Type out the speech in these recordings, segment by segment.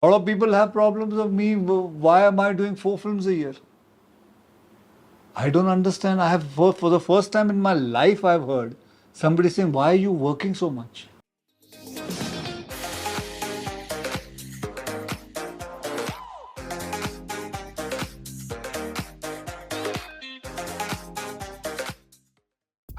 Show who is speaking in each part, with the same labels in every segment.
Speaker 1: A lot of people have problems of me. Why am I doing 4 films a year? I don't understand. I have for the first time in my life I've heard somebody saying, "Why are you working so much?"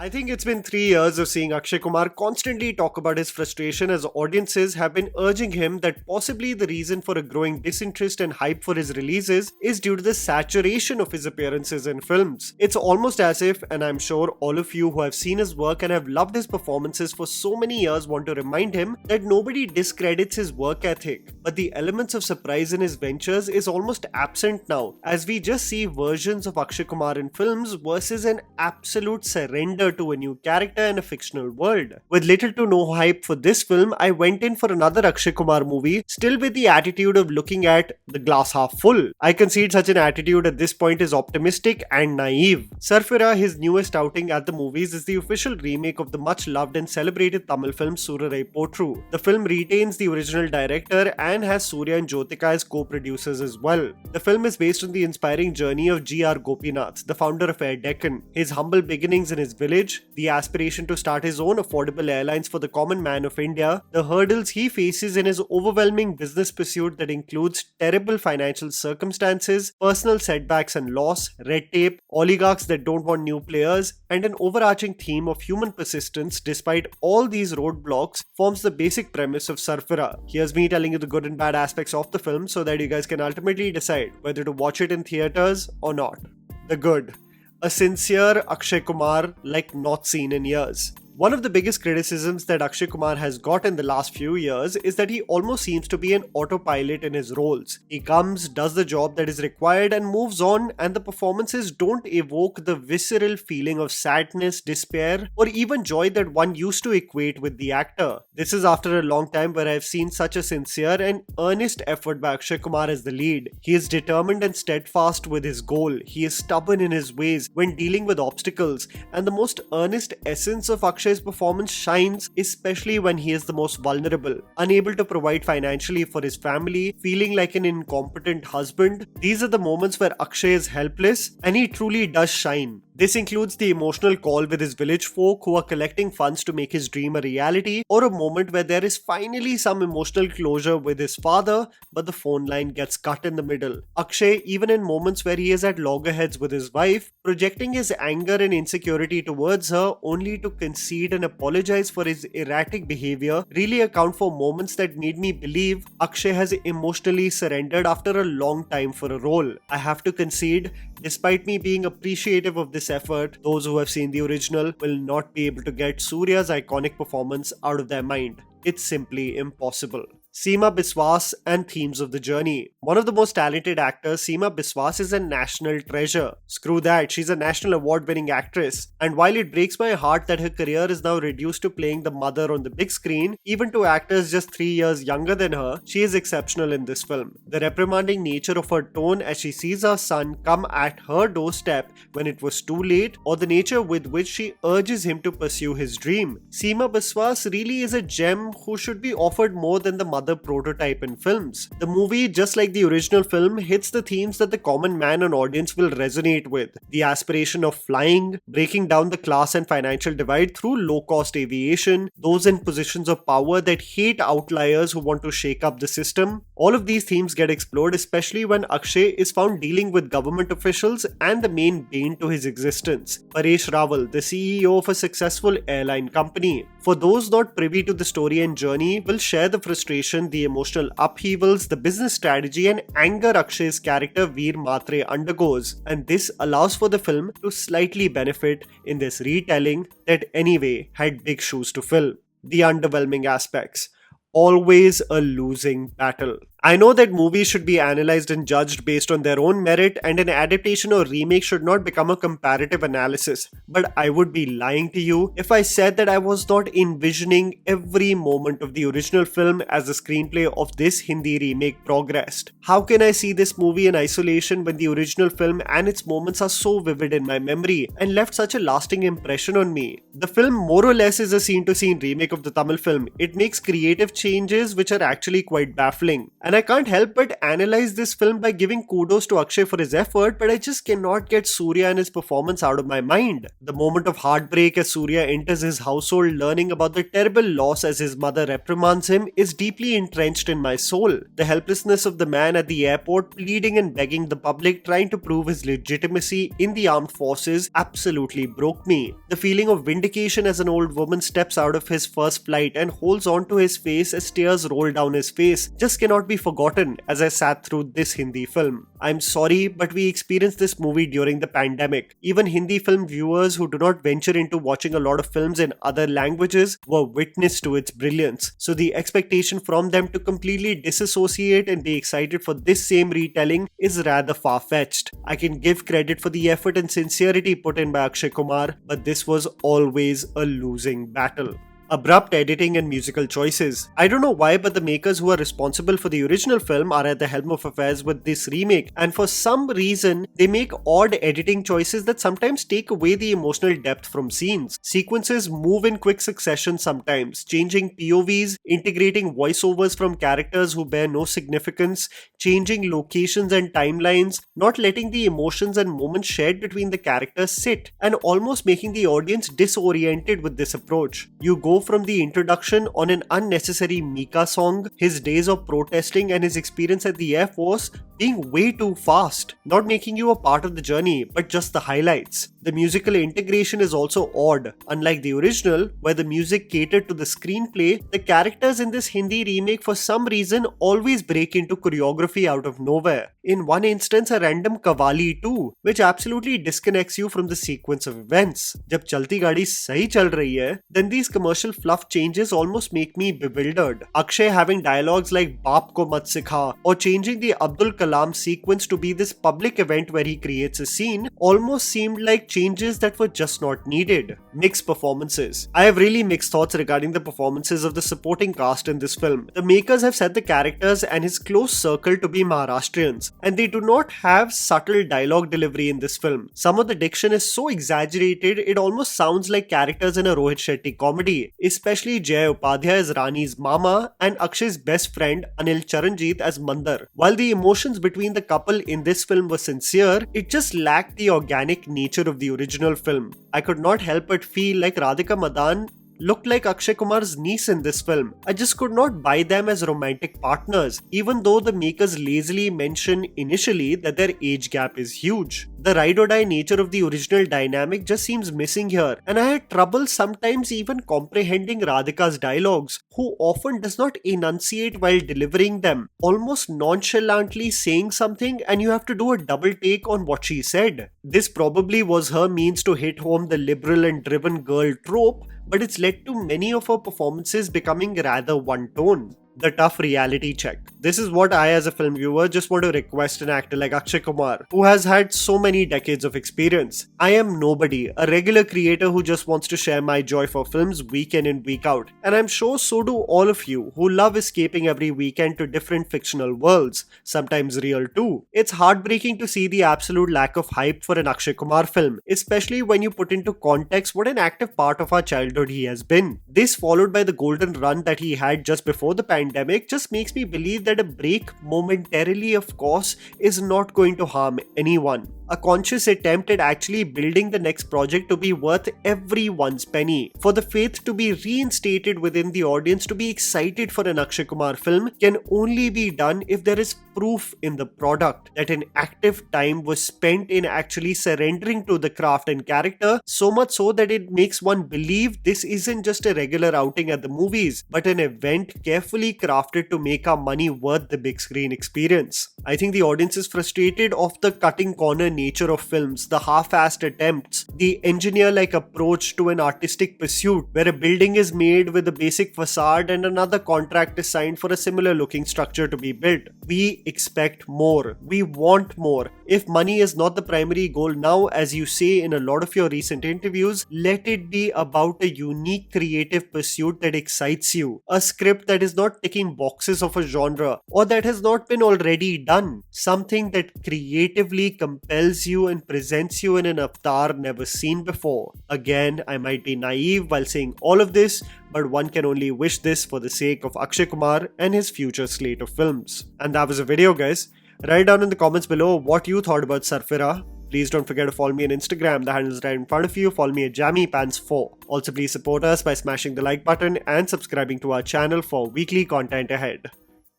Speaker 2: I think it's been 3 years of seeing Akshay Kumar constantly talk about his frustration as audiences have been urging him that possibly the reason for a growing disinterest and hype for his releases is due to the saturation of his appearances in films. It's almost as if, and I'm sure all of you who have seen his work and have loved his performances for so many years want to remind him that nobody discredits his work ethic, but the elements of surprise in his ventures is almost absent now, as we just see versions of Akshay Kumar in films versus an absolute surrender to a new character in a fictional world. With little to no hype for this film, I went in for another Akshay Kumar movie, still with the attitude of looking at the glass half full. I concede such an attitude at this point is optimistic and naive. Sarfira, his newest outing at the movies, is the official remake of the much loved and celebrated Tamil film Soorarai Pottru. The film retains the original director and has Suriya and Jyotika as co-producers as well. The film is based on the inspiring journey of G.R. Gopinath, the founder of Air Deccan, his humble beginnings in his village, the aspiration to start his own affordable airlines for the common man of India, the hurdles he faces in his overwhelming business pursuit that includes terrible financial circumstances, personal setbacks and loss, red tape, oligarchs that don't want new players, and an overarching theme of human persistence despite all these roadblocks forms the basic premise of Sarfira. Here's me telling you the good and bad aspects of the film so that you guys can ultimately decide whether to watch it in theaters or not. The good. A sincere Akshay Kumar like not seen in years. One of the biggest criticisms that Akshay Kumar has got in the last few years is that he almost seems to be an autopilot in his roles. He comes, does the job that is required and moves on, and the performances don't evoke the visceral feeling of sadness, despair, or even joy that one used to equate with the actor. This is after a long time where I've seen such a sincere and earnest effort by Akshay Kumar as the lead. He is determined and steadfast with his goal. He is stubborn in his ways when dealing with obstacles, and the most earnest essence of Akshay's performance shines especially when he is the most vulnerable, unable to provide financially for his family, feeling like an incompetent husband. These are the moments where Akshay is helpless and he truly does shine. This includes the emotional call with his village folk who are collecting funds to make his dream a reality, or a moment where there is finally some emotional closure with his father, but the phone line gets cut in the middle. Akshay, even in moments where he is at loggerheads with his wife, projecting his anger and insecurity towards her only to concede and apologize for his erratic behavior, really account for moments that made me believe Akshay has emotionally surrendered after a long time for a role. I have to concede, despite me being appreciative of this effort, those who have seen the original will not be able to get Suriya's iconic performance out of their mind. It's simply impossible. Seema Biswas and themes of the journey. One of the most talented actors, Seema Biswas, is a national treasure. Screw that, she's a national award-winning actress. And while it breaks my heart that her career is now reduced to playing the mother on the big screen, even to actors just 3 years younger than her, she is exceptional in this film. The reprimanding nature of her tone as she sees her son come at her doorstep when it was too late, or the nature with which she urges him to pursue his dream. Seema Biswas really is a gem who should be offered more than the mother prototype in films. The movie, just like the original film, hits the themes that the common man and audience will resonate with. The aspiration of flying, breaking down the class and financial divide through low-cost aviation, those in positions of power that hate outliers who want to shake up the system. All of these themes get explored, especially when Akshay is found dealing with government officials and the main bane to his existence, Paresh Rawal, the CEO of a successful airline company. For those not privy to the story and journey, will share the frustration, the emotional upheavals, the business strategy and anger Akshay's character Veer Matre undergoes, and this allows for the film to slightly benefit in this retelling that anyway had big shoes to fill. The underwhelming aspects. Always a losing battle. I know that movies should be analyzed and judged based on their own merit, and an adaptation or remake should not become a comparative analysis, but I would be lying to you if I said that I was not envisioning every moment of the original film as the screenplay of this Hindi remake progressed. How can I see this movie in isolation when the original film and its moments are so vivid in my memory and left such a lasting impression on me? The film more or less is a scene-to-scene remake of the Tamil film. It makes creative changes which are actually quite baffling. And I can't help but analyze this film by giving kudos to Akshay for his effort, but I just cannot get Suriya and his performance out of my mind. The moment of heartbreak as Suriya enters his household learning about the terrible loss as his mother reprimands him is deeply entrenched in my soul. The helplessness of the man at the airport pleading and begging the public, trying to prove his legitimacy in the armed forces, absolutely broke me. The feeling of vindication as an old woman steps out of his first flight and holds on to his face as tears roll down his face just cannot be forgotten as I sat through this Hindi film. I'm sorry, but we experienced this movie during the pandemic. Even Hindi film viewers who do not venture into watching a lot of films in other languages were witness to its brilliance. So the expectation from them to completely disassociate and be excited for this same retelling is rather far-fetched. I can give credit for the effort and sincerity put in by Akshay Kumar, but this was always a losing battle. Abrupt editing and musical choices. I don't know why, but the makers who are responsible for the original film are at the helm of affairs with this remake, and for some reason, they make odd editing choices that sometimes take away the emotional depth from scenes. Sequences move in quick succession sometimes, changing POVs, integrating voiceovers from characters who bear no significance, changing locations and timelines, not letting the emotions and moments shared between the characters sit, and almost making the audience disoriented with this approach. You go from the introduction on an unnecessary Mika song, his days of protesting and his experience at the Air Force being way too fast, not making you a part of the journey, but just the highlights. The musical integration is also odd. Unlike the original, where the music catered to the screenplay, the characters in this Hindi remake for some reason always break into choreography out of nowhere. In one instance, a random kawali too, which absolutely disconnects you from the sequence of events. Jab chalti gaadi sahi chal rahi hai, then these commercial fluff changes almost make me bewildered. Akshay having dialogues like "Baap ko mat sikha" or changing the Abdul Kalam sequence to be this public event where he creates a scene almost seemed like changes that were just not needed. Mixed performances. I have really mixed thoughts regarding the performances of the supporting cast in this film. The makers have set the characters and his close circle to be Maharashtrians, and they do not have subtle dialogue delivery in this film. Some of the diction is so exaggerated it almost sounds like characters in a Rohit Shetty comedy, especially Jay Upadhyay as Rani's mama and Akshay's best friend Anil Charanjit as Mandar. While the emotions between the couple in this film were sincere, it just lacked the organic nature of the original film. I could not help but feel like Radhika Madan looked like Akshay Kumar's niece in this film. I just could not buy them as romantic partners, even though the makers lazily mention initially that their age gap is huge. The ride-or-die nature of the original dynamic just seems missing here, and I had trouble sometimes even comprehending Radhika's dialogues, who often does not enunciate while delivering them, almost nonchalantly saying something and you have to do a double take on what she said. This probably was her means to hit home the liberal and driven girl trope, but it's led to many of her performances becoming rather one-tone. The tough reality check. This is what I as a film viewer just want to request an actor like Akshay Kumar, who has had so many decades of experience. I am nobody, a regular creator who just wants to share my joy for films week in and week out. And I'm sure so do all of you who love escaping every weekend to different fictional worlds, sometimes real too. It's heartbreaking to see the absolute lack of hype for an Akshay Kumar film, especially when you put into context what an active part of our childhood he has been. This followed by the golden run that he had just before the pandemic just makes me believe that a break momentarily, of course, is not going to harm anyone. A conscious attempt at actually building the next project to be worth everyone's penny. For the faith to be reinstated within the audience to be excited for an Akshay Kumar film can only be done if there is proof in the product that an active time was spent in actually surrendering to the craft and character, so much so that it makes one believe this isn't just a regular outing at the movies, but an event carefully crafted to make our money worth the big screen experience. I think the audience is frustrated of the cutting corner nature of films, the half-assed attempts, the engineer-like approach to an artistic pursuit where a building is made with a basic facade and another contract is signed for a similar looking structure to be built. We expect more. We want more. If money is not the primary goal now, as you say in a lot of your recent interviews, let it be about a unique creative pursuit that excites you. A script that is not ticking boxes of a genre or that has not been already done. Something that creatively compels tells you and presents you in an avatar never seen before. Again, I might be naive while saying all of this, but one can only wish this for the sake of Akshay Kumar and his future slate of films. And that was a video, guys. Write down in the comments below what you thought about Sarfira. Please don't forget to follow me on Instagram, the handle is right in front of you. Follow me at JammyPants4. Also, please support us by smashing the like button and subscribing to our channel for weekly content ahead.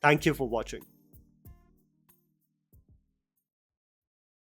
Speaker 2: Thank you for watching.